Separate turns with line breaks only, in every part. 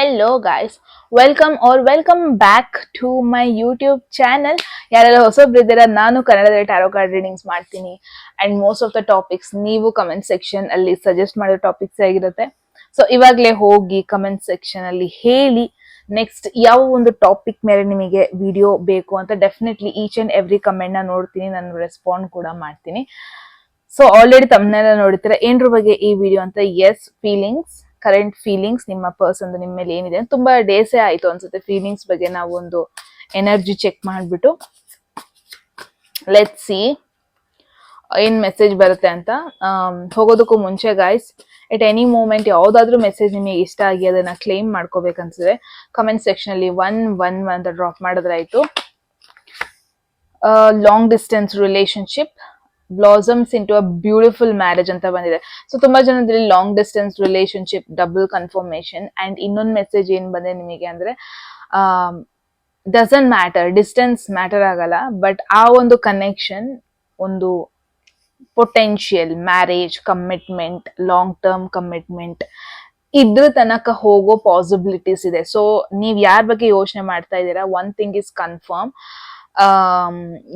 Hello guys, welcome back to my YouTube channel. ಯಾರೆಲ್ಲ ಹೊಸಬ್ರಿದ್ದೀರಾ, ನಾನು ಕನ್ನಡದಲ್ಲಿ ಟ್ಯಾರೋ ಕಾರ್ಡ್ ರೀಡಿಂಗ್ಸ್ ಮಾಡ್ತೀನಿ and most of the topics ನೀವು comment section ಅಲ್ಲಿ ಸಜೆಸ್ಟ್ ಮಾಡೋ ಟಾಪಿಕ್ಸ್ ಆಗಿರುತ್ತೆ. ಸೊ ಇವಾಗಲೇ ಹೋಗಿ ಕಮೆಂಟ್ ಸೆಕ್ಷನ್ ಅಲ್ಲಿ ಹೇಳಿ ನೆಕ್ಸ್ಟ್ ಯಾವ ಒಂದು ಟಾಪಿಕ್ ಮೇಲೆ ನಿಮಗೆ ವಿಡಿಯೋ ಬೇಕು ಅಂತ. Definitely each and every comment ನ ನೋಡ್ತೀನಿ, ನಾನು ರೆಸ್ಪಾಂಡ್ ಕೂಡ ಮಾಡ್ತೀನಿ. ಸೊ ಆಲ್ರೆಡಿ ತಮ್ಮನೆಲ್ಲ ನೋಡ್ತೀರಾ ಏನ್ರ ಬಗ್ಗೆ ಈ ವಿಡಿಯೋ ಅಂತ. ಎಸ್, ಫೀಲಿಂಗ್ಸ್, ಕರೆಂಟ್ ಫೀಲಿಂಗ್ಸ್ ನಿಮ್ಮ ಪರ್ಸನ್ ನಿಮ್ಮ ಮೇಲೆ ಏನಿದೆ. ತುಂಬಾ ಡೇಸೇ ಆಯ್ತು ಅನ್ಸುತ್ತೆ ಫೀಲಿಂಗ್ಸ್ ಬಗ್ಗೆ ನಾವು ಒಂದು ಎನರ್ಜಿ ಚೆಕ್ ಮಾಡ್ಬಿಟ್ಟು ಲೆಟ್ಸ್ ಸಿ ಏನ್ ಮೆಸೇಜ್ ಬರುತ್ತೆ ಅಂತ. ಹೋಗೋದಕ್ಕೂ ಮುಂಚೆ ಗಾಯ್ಸ್, ಎಟ್ ಎನಿ ಮೂಮೆಂಟ್ ಯಾವ್ದಾದ್ರು ಮೆಸೇಜ್ ನಿಮಗೆ ಇಷ್ಟ ಆಗಿ ಅದನ್ನ ಕ್ಲೇಮ್ ಮಾಡ್ಕೋಬೇಕನ್ಸಿದ್ರೆ ಕಮೆಂಟ್ ಸೆಕ್ಷನ್ ಅಲ್ಲಿ 111 ಅಂತ ಡ್ರಾಪ್ ಮಾಡಿದ್ರಾಯ್ತು. Long distance relationship blossoms into a beautiful marriage ಅಂತ ಬಂದಿದೆ. ಸೊ ತುಂಬಾ ಜನದಲ್ಲಿ long distance relationship double confirmation. And ಇನ್ನೊಂದು ಮೆಸೇಜ್ ಏನ್ ಬಂದಿದೆ ನಿಮಗೆ ಅಂದ್ರೆ, ಡಸಂಟ್ ಮ್ಯಾಟರ್, ಡಿಸ್ಟೆನ್ಸ್ ಮ್ಯಾಟರ್ ಆಗಲ್ಲ, ಬಟ್ ಆ ಒಂದು ಕನೆಕ್ಷನ್ ಒಂದು potential marriage, commitment, long term commitment ಇದ್ರ ತನಕ ಹೋಗೋ ಪಾಸಿಬಿಲಿಟೀಸ್ ಇದೆ. ಸೊ ನೀವ್ ಯಾರ ಬಗ್ಗೆ ಯೋಚನೆ ಮಾಡ್ತಾ ಇದ್ದೀರಾ, ಒನ್ ಥಿಂಗ್ ಇಸ್ ಕನ್ಫರ್ಮ್,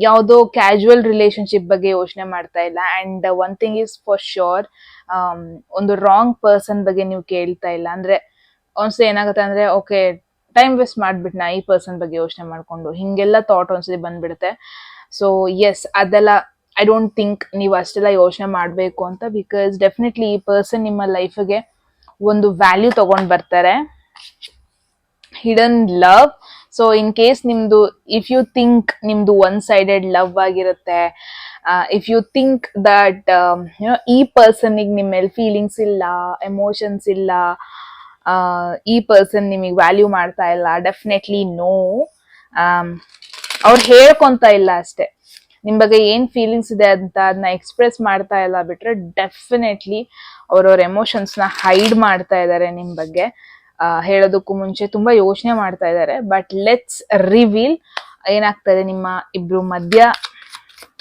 ಯಾವುದೋ ಕ್ಯಾಶುವಲ್ ರಿಲೇಶನ್ಶಿಪ್ ಬಗ್ಗೆ ಯೋಚನೆ ಮಾಡ್ತಾ ಇಲ್ಲ. And one thing is for sure, ಒಂದು ರಾಂಗ್ ಪರ್ಸನ್ ಬಗ್ಗೆ ನೀವು ಕೇಳ್ತಾ ಇಲ್ಲ. ಅಂದ್ರೆ ಒಂದ್ಸತಿ ಏನಾಗುತ್ತೆ ಅಂದ್ರೆ, ಓಕೆ ಟೈಮ್ ವೇಸ್ಟ್ ಮಾಡ್ಬಿಟ್ನಾ ಈ ಪರ್ಸನ್ ಬಗ್ಗೆ ಯೋಚನೆ ಮಾಡ್ಕೊಂಡು, ಹಿಂಗೆಲ್ಲ ಥಾಟ್ ಒಂದ್ಸತಿ ಬಂದ್ಬಿಡುತ್ತೆ. ಸೊ ಎಸ್, ಅದೆಲ್ಲ ಐ ಡೋಂಟ್ ಥಿಂಕ್ ನೀವು ಅಷ್ಟೆಲ್ಲ ಯೋಚನೆ ಮಾಡಬೇಕು ಅಂತ. ಬಿಕಾಸ್ ಡೆಫಿನೆಟ್ಲಿ ಈ ಪರ್ಸನ್ ನಿಮ್ಮ ಲೈಫ್ಗೆ ಒಂದು ವ್ಯಾಲ್ಯೂ ತಗೊಂಡ್ ಬರ್ತಾರೆ, hidden love. So in case ನಿಮ್ದು, ಇಫ್ ಯು ಥಿಂಕ್ ನಿಮ್ದು ಒನ್ ಸೈಡೆಡ್ ಲವ್ ಆಗಿರುತ್ತೆ, ಇಫ್ ಯು ಥಿಂಕ್ ದಟ್ ಈ ಪರ್ಸನ್ಗೆ ನಿಮ್ಮ ಮೇಲೆ ಫೀಲಿಂಗ್ಸ್ ಇಲ್ಲ, ಎಮೋಷನ್ಸ್ ಇಲ್ಲ, ಈ ಪರ್ಸನ್ ನಿಮಗೆ ವ್ಯಾಲ್ಯೂ ಮಾಡ್ತಾ ಇಲ್ಲ, ಡೆಫಿನೆಟ್ಲಿ ನೋ. ಅವ್ರು ಹೇಳ್ಕೊಂತ ಇಲ್ಲ ಅಷ್ಟೇ, ನಿಮ್ ಬಗ್ಗೆ ಏನ್ ಫೀಲಿಂಗ್ಸ್ ಇದೆ ಅಂತ ಅದನ್ನ ಎಕ್ಸ್ಪ್ರೆಸ್ ಮಾಡ್ತಾ ಇಲ್ಲ ಬಿಟ್ರೆ ಡೆಫಿನೆಟ್ಲಿ ಅವ್ರವ್ರ ಎಮೋಷನ್ಸ್ ನ ಹೈಡ್ ಮಾಡ್ತಾ ಇದ್ದಾರೆ ನಿಮ್ ಬಗ್ಗೆ. ಹೇಳೋದಕ್ಕೂ ಮುಂಚೆ ತುಂಬಾ ಯೋಚನೆ ಮಾಡ್ತಾ ಇದ್ದಾರೆ. ಬಟ್ ಲೆಟ್ಸ್ ರಿವೀಲ್ ಏನಾಗ್ತಾ ಇದೆ ನಿಮ್ಮ ಇಬ್ರು ಮಧ್ಯ.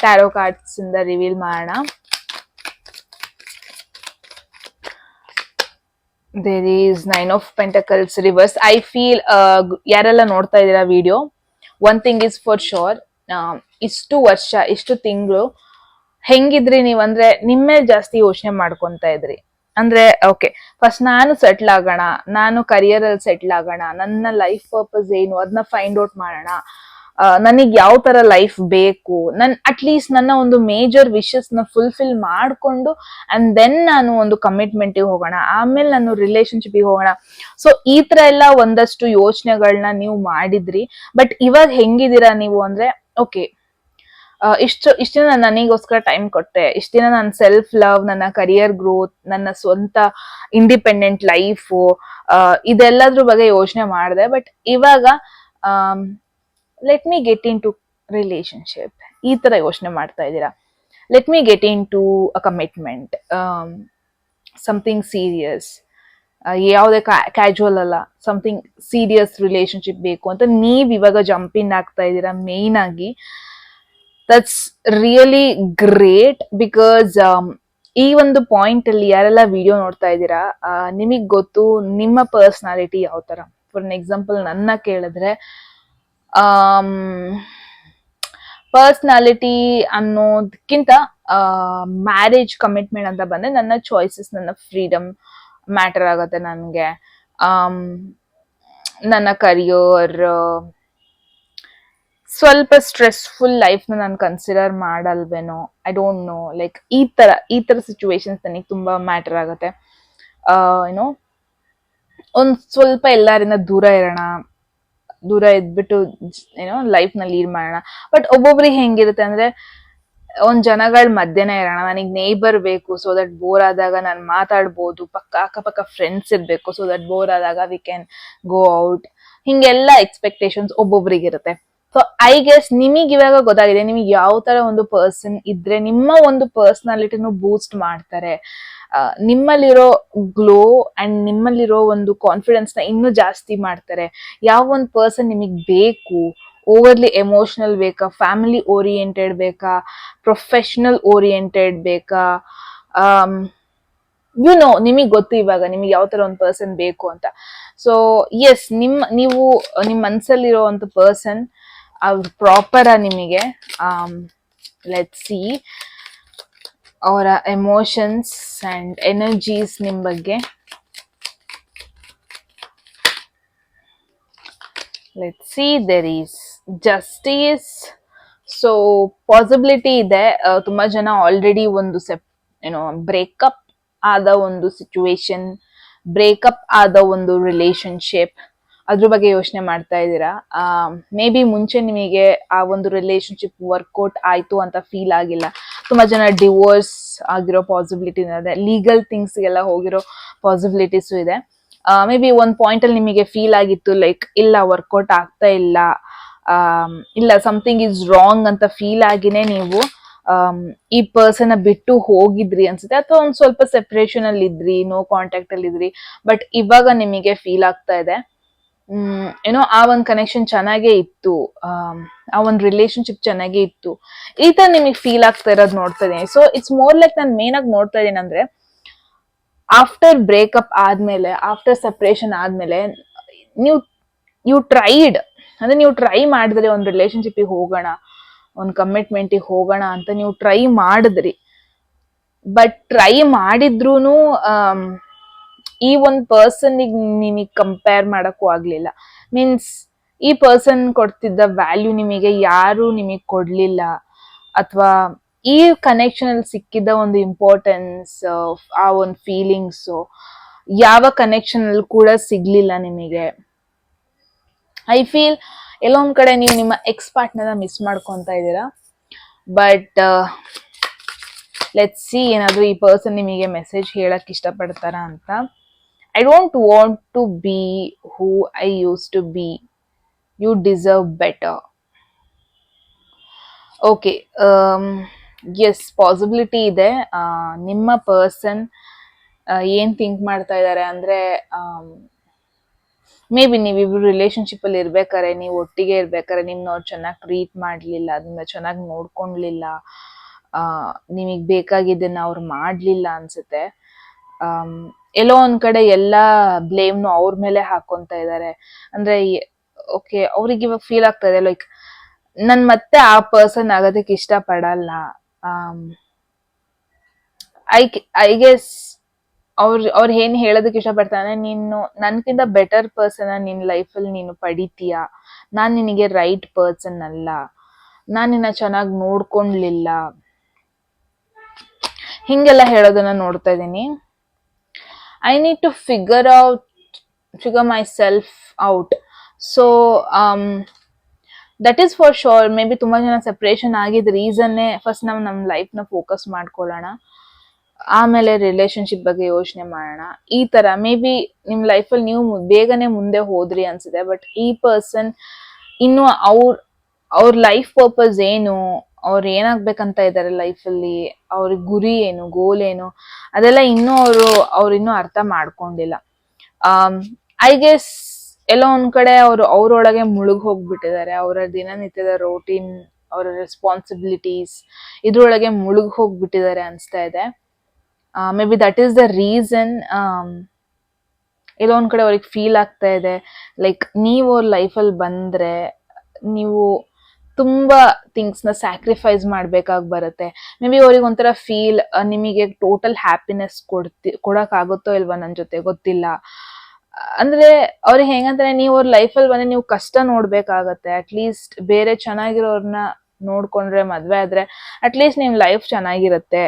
ಟ್ಯಾರೋ ಕಾರ್ಡ್ಸ್ ಇಂದ ರಿವೀಲ್ ಮಾಡೋಣ. There is 9 of pentacles reverse. I feel ಯಾರೆಲ್ಲ ನೋಡ್ತಾ ಇದ್ದೀರಾ video, one thing is for sure, ಇಷ್ಟು ವರ್ಷ, ಇಷ್ಟು ತಿಂಗಳು ಹೆಂಗಿದ್ರಿ ನೀವ್ ಅಂದ್ರೆ ನಿಮ್ಮೇ ಜಾಸ್ತಿ ಯೋಚನೆ ಮಾಡ್ಕೊಂತ ಇದ್ರಿ. ಅಂದ್ರೆ ಓಕೆ, ಫಸ್ಟ್ ನಾನು ಸೆಟ್ಲ್ ಆಗೋಣ, ನಾನು ಕರಿಯರ್ ಅಲ್ಲಿ ಸೆಟ್ಲ್ ಆಗೋಣ, ನನ್ನ ಲೈಫ್ ಪರ್ಪಸ್ ಏನು ಅದನ್ನ ಫೈಂಡ್ ಔಟ್ ಮಾಡೋಣ, ನನಗ್ ಯಾವ ತರ ಲೈಫ್ ಬೇಕು, ಅಟ್ಲೀಸ್ಟ್ ನನ್ನ ಒಂದು ಮೇಜರ್ ವಿಶಸ್ ನ ಫುಲ್ಫಿಲ್ ಮಾಡ್ಕೊಂಡು ಅಂಡ್ ದೆನ್ ನಾನು ಒಂದು ಕಮಿಟ್ಮೆಂಟ್ ಹೋಗೋಣ, ಆಮೇಲೆ ನಾನು ರಿಲೇಶನ್ಶಿಪ್ ಹೋಗೋಣ. ಸೊ ಈ ತರ ಎಲ್ಲ ಒಂದಷ್ಟು ಯೋಚನೆಗಳನ್ನ ನೀವು ಮಾಡಿದ್ರಿ. ಬಟ್ ಇವಾಗ ಹೆಂಗಿದ್ದೀರಾ ನೀವು ಅಂದ್ರೆ, ಓಕೆ ಇಷ್ಟು ದಿನ ನನಗೋಸ್ಕರ ಟೈಮ್ ಕೊಟ್ಟೆ, ಇಷ್ಟ ದಿನ ನನ್ನ ಸೆಲ್ಫ್ ಲವ್, ನನ್ನ ಕರಿಯರ್ ಗ್ರೋತ್, ನನ್ನ ಸ್ವಂತ ಇಂಡಿಪೆಂಡೆಂಟ್ ಲೈಫು, ಇದೆಲ್ಲದ್ರ ಬಗ್ಗೆ ಯೋಚನೆ ಮಾಡಿದೆ. ಬಟ್ ಇವಾಗ let me get into relationship, ಈ ತರ ಯೋಚನೆ ಮಾಡ್ತಾ ಇದ್ದೀರಾ. Let me get into a commitment, something serious, ಯಾವುದೇ ಕ್ಯಾಜುವಲ್ ಅಲ್ಲ, ಸಮಥಿಂಗ್ ಸೀರಿಯಸ್ ರಿಲೇಶನ್ಶಿಪ್ ಬೇಕು ಅಂತ ನೀವ್ ಇವಾಗ ಜಂಪ್ ಇನ್ ಆಗ್ತಾ ಇದ್ದೀರಾ ಮೇನ್ ಆಗಿ. That's really great. ಬಿಕಾಸ್ ಈ ಒಂದು ಪಾಯಿಂಟ್ ಅಲ್ಲಿ ಯಾರೆಲ್ಲ ವಿಡಿಯೋ ನೋಡ್ತಾ ಇದ್ದೀರಾ, ನಿಮಗ್ ಗೊತ್ತು ನಿಮ್ಮ ಪರ್ಸನಾಲಿಟಿ ಯಾವ ತರ. ಫಾರ್ ಎಕ್ಸಾಂಪಲ್ ನನ್ನ ಕೇಳಿದ್ರೆ, ಪರ್ಸನಾಲಿಟಿ ಅನ್ನೋದಕ್ಕಿಂತ ಮ್ಯಾರೇಜ್ ಕಮಿಟ್ಮೆಂಟ್ ಅಂತ ಬಂದ್ರೆ ನನ್ನ ಚಾಯ್ಸಸ್, ನನ್ನ ಫ್ರೀಡಮ್ ಮ್ಯಾಟರ್ ಆಗುತ್ತೆ ನನ್ಗೆ. ನನ್ನ ಕರಿಯರ್, ಸ್ವಲ್ಪ ಸ್ಟ್ರೆಸ್ಫುಲ್ ಲೈಫ್ ನ ನಾನು ಕನ್ಸಿಡರ್ ಮಾಡಲ್ವೇನೋ, ಐ ಡೋಂಟ್ ನೋ. ಲೈಕ್ ಈ ತರ ಸಿಚುವೇಶನ್ಸ್ ನನಗೆ ತುಂಬಾ ಮ್ಯಾಟರ್ ಆಗುತ್ತೆ. ಏನೋ ಒಂದ್ ಸ್ವಲ್ಪ ಎಲ್ಲರಿಂದ ದೂರ ಇರೋಣ, ದೂರ ಇದ್ಬಿಟ್ಟು ಏನೋ ಲೈಫ್ ನ ಲೀಡ್ ಮಾಡೋಣ. ಬಟ್ ಒಬ್ಬೊಬ್ರಿಗೆ ಹೆಂಗಿರುತ್ತೆ ಅಂದ್ರೆ, ಒಂದ್ ಜನಗಳ ಮಧ್ಯನೇ ಇರೋಣ, ನನಗ್ ನೇಬರ್ ಬೇಕು, ಸೊ ದಟ್ ಬೋರ್ ಆದಾಗ ನಾನು ಮಾತಾಡ್ಬೋದು, ಅಕ್ಕಪಕ್ಕ ಫ್ರೆಂಡ್ಸ್ ಇರ್ಬೇಕು, ಸೊ ದಟ್ ಬೋರ್ ಆದಾಗ ವಿ ಕ್ಯಾನ್ ಗೋ ಔಟ್. ಹಿಂಗೆಲ್ಲ ಎಕ್ಸ್ಪೆಕ್ಟೇಷನ್ಸ್ ಒಬ್ಬೊಬ್ರಿಗಿರುತ್ತೆ. ಸೊ ಐ ಗೆಸ್ ನಿಮಗ್ ಇವಾಗ ಗೊತ್ತಾಗಿದೆ ನಿಮಗೆ ಯಾವ ತರ ಒಂದು ಪರ್ಸನ್ ಇದ್ರೆ ನಿಮ್ಮ ಒಂದು ಪರ್ಸನಾಲಿಟಿನೂ ಬೂಸ್ಟ್ ಮಾಡ್ತಾರೆ, ನಿಮ್ಮಲ್ಲಿರೋ ಗ್ಲೋ ಅಂಡ್ ನಿಮ್ಮಲ್ಲಿರೋ ಒಂದು ಕಾನ್ಫಿಡೆನ್ಸ್ ನ ಇನ್ನೂ ಜಾಸ್ತಿ ಮಾಡ್ತಾರೆ. ಯಾವ ಒಂದು ಪರ್ಸನ್ ನಿಮಗ್ ಬೇಕು, ಓವರ್ಲಿ ಎಮೋಷನಲ್ ಬೇಕಾ, ಫ್ಯಾಮಿಲಿ ಓರಿಯೆಂಟೆಡ್ ಬೇಕಾ, ಪ್ರೊಫೆಷನಲ್ ಓರಿಯೆಂಟೆಡ್ ಬೇಕಾ, ನಿಮಗೆ ಗೊತ್ತು ಇವಾಗ ನಿಮಗೆ ಯಾವ ತರ ಒಂದು ಪರ್ಸನ್ ಬೇಕು ಅಂತ. ಸೊ ಎಸ್, ನೀವು ನಿಮ್ಮ ಮನಸ್ಸಲ್ಲಿರುವಂತ ಪರ್ಸನ್ ಅವ್ರು ಪ್ರಾಪರ ನಿಮಗೆ. ಲೆಟ್ಸ್ ಸಿ ಅವರ ಎಮೋಷನ್ಸ್ ಅಂಡ್ ಎನರ್ಜೀಸ್ ನಿಮ್ ಬಗ್ಗೆ. Let's see, there is justice. So possibility ಇದೆ, ತುಂಬಾ ಜನ ಆಲ್ರೆಡಿ ಒಂದು ಬ್ರೇಕಪ್ ಆದ ಒಂದು ಸಿಚುವೇಶನ್, ಬ್ರೇಕಪ್ ಆದ ಒಂದು ರಿಲೇಶನ್ಶಿಪ್, ಅದ್ರ ಬಗ್ಗೆ ಯೋಚನೆ ಮಾಡ್ತಾ ಇದ್ದೀರಾ. ಮೇ ಬಿ ಮುಂಚೆ ನಿಮಗೆ ಆ ಒಂದು ರಿಲೇಶನ್ಶಿಪ್ ವರ್ಕೌಟ್ ಆಯ್ತು ಅಂತ ಫೀಲ್ ಆಗಿಲ್ಲ. ತುಂಬಾ ಜನ ಡಿವೋರ್ಸ್ ಆಗಿರೋ ಪಾಸಿಬಿಲಿಟಿ ಇದೆ, ಲೀಗಲ್ ಥಿಂಗ್ಸ್ಗೆಲ್ಲ ಹೋಗಿರೋ ಪಾಸಿಬಿಲಿಟೀಸು ಇದೆ. ಮೇ ಬಿ ಒಂದ್ ಪಾಯಿಂಟ್ ಅಲ್ಲಿ ನಿಮಗೆ ಫೀಲ್ ಆಗಿತ್ತು ಲೈಕ್ ಇಲ್ಲ ವರ್ಕೌಟ್ ಆಗ್ತಾ ಇಲ್ಲ, ಇಲ್ಲ ಸಮಥಿಂಗ್ ಇಸ್ ರಾಂಗ್ ಅಂತ ಫೀಲ್ ಆಗಿನೇ ನೀವು ಈ ಪರ್ಸನ್ ಬಿಟ್ಟು ಹೋಗಿದ್ರಿ ಅನ್ಸುತ್ತೆ, ಅಥವಾ ಒಂದ್ ಸ್ವಲ್ಪ ಸೆಪರೇಷನ್ ಅಲ್ಲಿ ಇದ್ರಿ, ನೋ ಕಾಂಟ್ಯಾಕ್ಟ್ ಅಲ್ಲಿ ಇದ್ರಿ. ಬಟ್ ಇವಾಗ ನಿಮಗೆ ಫೀಲ್ ಆಗ್ತಾ ಇದೆ ಏನೋ ಆ ಒಂದ್ ಕನೆಕ್ಷನ್ ಚೆನ್ನಾಗೇ ಇತ್ತು, ಆ ಒಂದ್ ರಿಲೇಶನ್ಶಿಪ್ ಚೆನ್ನಾಗೇ ಇತ್ತು, ಈ ತರ ನಿಮಗೆ ಫೀಲ್ ಆಗ್ತಾ ಇರೋದು ನೋಡ್ತಾ ಇದೀನಿ. ಸೊ ಇಟ್ಸ್ ಮೋರ್ ಲೈಕ್ ನಾನು ಮೇನ್ ಆಗಿ ನೋಡ್ತಾ ಇದೀನಿ ಅಂದ್ರೆ, ಆಫ್ಟರ್ ಬ್ರೇಕಪ್ ಆದ್ಮೇಲೆ, ಆಫ್ಟರ್ ಸೆಪರೇಷನ್ ಆದ್ಮೇಲೆ ನೀವು ಟ್ರೈಡ್ ಅಂದ್ರೆ ನೀವು ಟ್ರೈ ಮಾಡಿದ್ರಿ ಒಂದ್ ರಿಲೇಶನ್ಶಿಪ್ಗೆ ಹೋಗೋಣ, ಒಂದ್ ಕಮಿಟ್ಮೆಂಟಿಗೆ ಹೋಗೋಣ ಅಂತ ನೀವು ಟ್ರೈ ಮಾಡಿದ್ರಿ. ಬಟ್ ಟ್ರೈ ಮಾಡಿದ್ರೂನು ಈ ಒಂದ್ ಪರ್ಸನ್ ನಿಮಗೆ ಕಂಪೇರ್ ಮಾಡಕ್ಕೂ ಆಗ್ಲಿಲ್ಲ. ಮೀನ್ಸ್ ಈ ಪರ್ಸನ್ ಕೊಡ್ತಿದ್ದ ವ್ಯಾಲ್ಯೂ ನಿಮಗೆ ಯಾರು ನಿಮಗೆ ಕೊಡ್ಲಿಲ್ಲ, ಅಥವಾ ಈ ಕನೆಕ್ಷನ್ ಅಲ್ಲಿ ಸಿಕ್ಕಿದ ಒಂದು ಇಂಪಾರ್ಟೆನ್ಸ್, ಆ ಒಂದು ಫೀಲಿಂಗ್ಸ್ ಯಾವ ಕನೆಕ್ಷನ್ ಅಲ್ಲಿ ಕೂಡ ಸಿಗ್ಲಿಲ್ಲ ನಿಮಗೆ. ಐ ಫೀಲ್ ಎಲ್ಲೋ ಒಂದ್ ಕಡೆ ನೀವು ನಿಮ್ಮ ಎಕ್ಸ್ ಪಾರ್ಟ್ನರ್ ಮಿಸ್ ಮಾಡ್ಕೊಂತ ಇದ್ದೀರಾ. ಬಟ್ ಲೆಟ್ಸ್ ಸಿ, ಏನಾದ್ರೂ ಈ ಪರ್ಸನ್ ನಿಮಗೆ ಮೆಸೇಜ್ ಹೇಳಕ್ ಇಷ್ಟಪಡ್ತಾರ ಅಂತ. I don't want to be who I use to be, you deserve better. Okay, yes possibility ಇದೆ. ನಿಮ್ಮ ಪರ್ಸನ್ ಏನ್ ಥಿಂಕ್ ಮಾಡ್ತಾ ಇದ್ದಾರೆ ಅಂದ್ರೆ, ಮೇ ಬಿ ನೀವಿಬ್ರು ರಿಲೇಶನ್ಶಿಪ್ ಅಲ್ಲಿ ಇರ್ಬೇಕಾರೆ, ನೀವು ಒಟ್ಟಿಗೆ ಇರ್ಬೇಕಾರೆ ನಿಮ್ನ ಅವ್ರು ಚೆನ್ನಾಗಿ ಟ್ರೀಟ್ ಮಾಡ್ಲಿಲ್ಲ, ಅದನ್ನ ಚೆನ್ನಾಗಿ ನೋಡ್ಕೊಂಡ್ಲಿಲ್ಲ, ನಿಮಗ್ ಬೇಕಾಗಿದ್ದನ್ನ ಅವ್ರು ಮಾಡ್ಲಿಲ್ಲ ಅನ್ಸುತ್ತೆ. ಎಲ್ಲೋ ಒಂದ್ ಕಡೆ ಎಲ್ಲಾ ಬ್ಲೇಮ್ನು ಅವ್ರ ಮೇಲೆ ಹಾಕೊಂತ ಇದ್ದಾರೆ. ಅಂದ್ರೆ ಓಕೆ, ಅವ್ರಿಗೆ ಇವಾಗ ಫೀಲ್ ಆಗ್ತಾ ಇದೆ ಲೈಕ್ ನನ್ ಮತ್ತೆ ಆ ಪರ್ಸನ್ ಆಗೋದಕ್ಕೆ ಇಷ್ಟ ಪಡಲ್ಲ. ಐ ಗೆಸ್ ಅವ್ರು ಏನ್ ಹೇಳೋದಕ್ಕೆ ಇಷ್ಟಪಡ್ತಾನೆ, ನೀನು ನನ್ಕಿಂತ ಬೆಟರ್ ಪರ್ಸನ್ ನಿನ್ ಲೈಫಲ್ಲಿ ನೀನು ಪಡಿತೀಯ, ನಾನ್ ನಿನಗೆ ರೈಟ್ ಪರ್ಸನ್ ಅಲ್ಲ, ನಾನ್ ನಿನ್ನ ಚೆನ್ನಾಗಿ ನೋಡ್ಕೊಂಡ್ಲಿಲ್ಲ, ಹಿಂಗೆಲ್ಲ ಹೇಳೋದನ್ನ ನೋಡ್ತಾ ಇದ್ದೀನಿ. I need to figure myself out. So that is for sure. Maybe ತುಂಬಾ ಜನ ಸೆಪರೇಷನ್ ಆಗಿದ್ ರೀಸನ್ನೇ ಫಸ್ಟ್ ನಾವು ನಮ್ಮ ಲೈಫ್ನ ಫೋಕಸ್ ಮಾಡ್ಕೊಳ್ಳೋಣ, ಆಮೇಲೆ ರಿಲೇಶನ್ಶಿಪ್ ಬಗ್ಗೆ ಯೋಚನೆ ಮಾಡೋಣ. ಈ ತರ ಮೇ ಬಿ ನಿಮ್ ಲೈಫಲ್ಲಿ ನೀವು ಬೇಗನೆ ಮುಂದೆ ಹೋದ್ರಿ ಅನ್ಸುತ್ತೆ. ಬಟ್ ಈ ಪರ್ಸನ್ ಇನ್ನು ಅವ್ರ ಲೈಫ್ ಪರ್ಪಸ್ ಏನು, ಅವ್ರು ಏನಾಗ್ಬೇಕಂತ ಇದ್ದಾರೆ ಲೈಫಲ್ಲಿ, ಅವ್ರ ಗುರಿ ಏನು, ಗೋಲ್ ಏನು, ಅದೆಲ್ಲ ಇನ್ನೂ ಅವ್ರು ಇನ್ನೂ ಅರ್ಥ ಮಾಡ್ಕೊಂಡಿಲ್ಲ. ಐ ಗೆಸ್ ಎಲ್ಲೋ ಒಂದ್ ಕಡೆ ಅವ್ರೊಳಗೆ ಮುಳುಗ್ ಹೋಗ್ಬಿಟ್ಟಿದ್ದಾರೆ. ಅವರ ದಿನನಿತ್ಯದ ರೋಟೀನ್, ಅವರ ರೆಸ್ಪಾನ್ಸಿಬಿಲಿಟೀಸ್ ಇದ್ರೊಳಗೆ ಮುಳುಗ್ ಹೋಗ್ಬಿಟ್ಟಿದ್ದಾರೆ ಅನ್ಸ್ತಾ ಇದೆ. Maybe that is the reason. ಎಲ್ಲೋ ಒಂದ್ ಕಡೆ ಅವ್ರಿಗೆ ಫೀಲ್ ಆಗ್ತಾ ಇದೆ ಲೈಕ್ ನೀವು ಅವ್ರ ಲೈಫಲ್ಲಿ ಬಂದ್ರೆ ನೀವು ತುಂಬಾ ಥಿಂಗ್ಸ್ ನ ಸ್ಯಾಕ್ರಿಫೈಸ್ ಮಾಡ್ಬೇಕಾಗಿ ಬರುತ್ತೆ. ಮೇ ಬಿ ಅವ್ರಿಗೆ ಒಂಥರ ಫೀಲ್, ನಿಮಗೆ ಟೋಟಲ್ ಹ್ಯಾಪಿನೆಸ್ ಕೊಡಕ್ ಆಗುತ್ತೋ ಇಲ್ವಾ ನನ್ ಜೊತೆ ಗೊತ್ತಿಲ್ಲ. ಅಂದ್ರೆ ಅವ್ರಿಗೆ ಹೆಂಗಂದ್ರೆ, ನೀವು ಅವ್ರ ಲೈಫಲ್ಲಿ ಬಂದ್ರೆ ನೀವು ಕಷ್ಟ ನೋಡ್ಬೇಕಾಗತ್ತೆ. ಅಟ್ಲೀಸ್ಟ್ ಬೇರೆ ಚೆನ್ನಾಗಿರೋರ್ನ ನೋಡ್ಕೊಂಡ್ರೆ, ಮದ್ವೆ ಆದ್ರೆ ಅಟ್ಲೀಸ್ಟ್ ನಿಮ್ ಲೈಫ್ ಚೆನ್ನಾಗಿರುತ್ತೆ.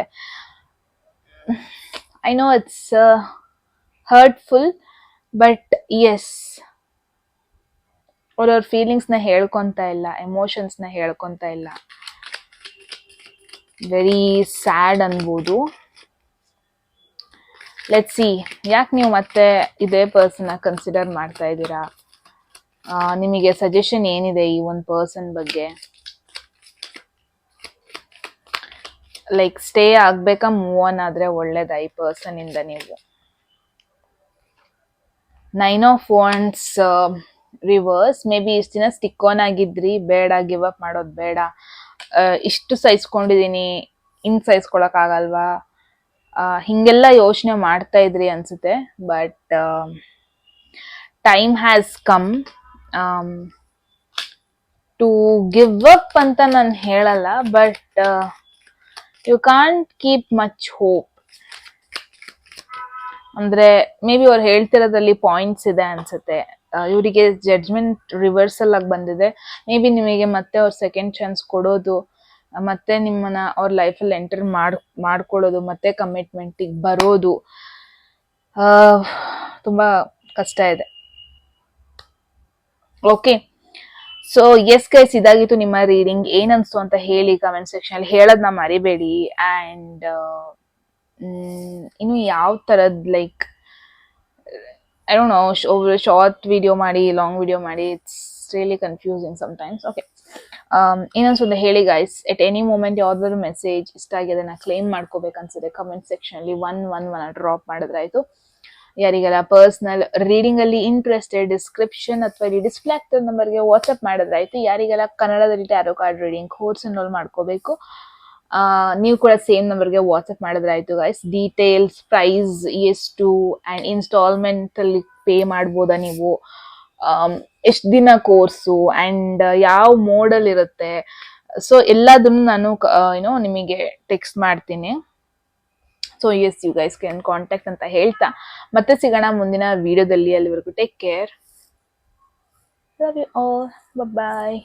I know it's hurtful, but yes, ಅವ್ರವ್ರ ಫೀಲಿಂಗ್ಸ್ ನ ಹೇಳ್ಕೊಂತ ಇಲ್ಲ, ಎಮೋಷನ್ಸ್ ನ ಹೇಳ್ಕೊಂತ ಇಲ್ಲ. ವೆರಿ ಸ್ಯಾಡ್ ಅನ್ಬೋದು. ಲೆಟ್ಸ್ ಸಿ, ಯಾಕೆ ನೀವು ಮತ್ತೆ ಇದೇ ಪರ್ಸನ್ ಕನ್ಸಿಡರ್ ಮಾಡ್ತಾ ಇದ್ದೀರಾ? ನಿಮಗೆ ಸಜೆಷನ್ ಏನಿದೆ ಈ ಒಂದು ಪರ್ಸನ್ ಬಗ್ಗೆ? ಲೈಕ್ ಸ್ಟೇ ಆಗ್ಬೇಕಾ, ಮೂವ್ ಆನ್ ಆದ್ರೆ ಒಳ್ಳೇದ ಈ ಪರ್ಸನ್ ಇಂದ ನೀವು? 9 of Wands reverse. Maybe ಇಷ್ಟು ದಿನ ಸ್ಟಿಕ್ ಆನ್ ಆಗಿದ್ರಿ, ಬೇಡ ಗಿವ್ ಅಪ್ ಮಾಡೋದು ಬೇಡ, ಇಷ್ಟು ಸಹಿಸ್ಕೊಂಡಿದೀನಿ, ಇನ್ ಸಹಿಸ್ಕೊಳಕ್ ಆಗಲ್ವಾ, ಹಿಂಗೆಲ್ಲ ಯೋಚನೆ ಮಾಡ್ತಾ ಇದ್ರಿ ಅನ್ಸುತ್ತೆ. But time has come to give up ಅಂತ ನಾನು ಹೇಳಲ್ಲ, but you can't keep much hope. ಅಂದ್ರೆ ಮೇ ಬಿ ಅವ್ರು ಹೇಳ್ತಿರೋದ್ರಲ್ಲಿ ಪಾಯಿಂಟ್ಸ್ ಇದೆ ಅನ್ಸುತ್ತೆ. ಇವರಿಗೆ ಜಡ್ಜ್ಮೆಂಟ್ ರಿವರ್ಸಲ್ ಆಗಿ ಬಂದಿದೆ. ಮೇ ಬಿ ನಿಮಗೆ ಮತ್ತೆ ಅವ್ರ ಸೆಕೆಂಡ್ ಚಾನ್ಸ್ ಕೊಡೋದು, ಮತ್ತೆ ನಿಮ್ಮನ್ನ ಅವ್ರ ಲೈಫಲ್ಲಿ ಎಂಟರ್ ಮಾಡ್ಕೊಳ್ಳೋದು, ಮತ್ತೆ ಕಮಿಟ್ಮೆಂಟಿಗೆ ಬರೋದು ತುಂಬಾ ಕಷ್ಟ ಇದೆ. ಓಕೆ, ಸೊ ಎಸ್ ಗೈಸ್, ಇದಾಗಿತ್ತು ನಿಮ್ಮ ರೀಡಿಂಗ್. ಏನನ್ಸ್ತು ಅಂತ ಹೇಳಿ ಕಮೆಂಟ್ ಸೆಕ್ಷನ್ ಅಲ್ಲಿ ಹೇಳೋದನ್ನ ಮರಿಬೇಡಿ. ಅಂಡ್ ಇನ್ನು ಯಾವ ತರದ್ like I don't no, short video ಮಾಡಿ, ಲಾಂಗ್ ವಿಡಿಯೋ ಮಾಡಿ, it's really confusing sometimes. Okay, ಇನ್ನೊಂದ್ಸಲ ಹೇಳಿ ಗೈಸ್, ಎಟ್ ಎನಿ ಮೂಮೆಂಟ್ ಯಾವ್ದಾದ್ರು ಮೆಸೇಜ್ ಇಷ್ಟ ಆಗಿದೆ ನಾ ಕ್ಲೈಮ್ ಮಾಡ್ಕೋಬೇಕನ್ಸಿದೆ ಕಮೆಂಟ್ ಸೆಕ್ಷನ್ ಅಲ್ಲಿ ಒನ್ ಡ್ರಾಪ್ ಮಾಡಿದ್ರಾಯ್ತು. ಯಾರಿಗೆಲ್ಲ ಪರ್ಸನಲ್ ರೀಡಿಂಗ್ ಅಲ್ಲಿ ಇಂಟ್ರೆಸ್ಟೆಡ್, ಡಿಸ್ಕ್ರಿಪ್ಷನ್ ಅಥವಾ ಇಲ್ಲಿ ಡಿಸ್ಪ್ಲೇ ಆಗ್ತಿರೋ ನಂಬರ್ಗೆ ವಾಟ್ಸ್ಆಪ್ ಮಾಡಿದ್ರಾಯ್ತು. ಯಾರಿಗೆಲ್ಲ ಕನ್ನಡದಲ್ಲಿ tarot card reading course enrol ಮಾಡ್ಕೋಬೇಕು, ನೀವು ಕೂಡ ಸೇಮ್ ನಂಬರ್ಗೆ ವಾಟ್ಸ್ಆಪ್ ಮಾಡಿದ್ರಾಯ್ತು ಗೈಸ್. ಡೀಟೇಲ್ಸ್, ಪ್ರೈಸ್ ಎಷ್ಟು ಅಂಡ್ ಇನ್ಸ್ಟಾಲ್ಮೆಂಟ್ ಅಲ್ಲಿ ಪೇ ಮಾಡ್ಬೋದಾ ನೀವು, ಎಷ್ಟು ದಿನ ಕೋರ್ಸು ಅಂಡ್ ಯಾವ ಮೋಡಲ್ ಇರುತ್ತೆ, ಸೊ ಎಲ್ಲದನ್ನು ನಾನು ನಿಮಗೆ ಟೆಕ್ಸ್ಟ್ ಮಾಡ್ತೀನಿ. So yes, you guys can contact ಅಂತ ಹೇಳ್ತಾ ಮತ್ತೆ ಸಿಗೋಣ ಮುಂದಿನ ವಿಡಿಯೋದಲ್ಲಿ. ಅಲ್ಲಿವರೆಗೂ take care, love you all, bye.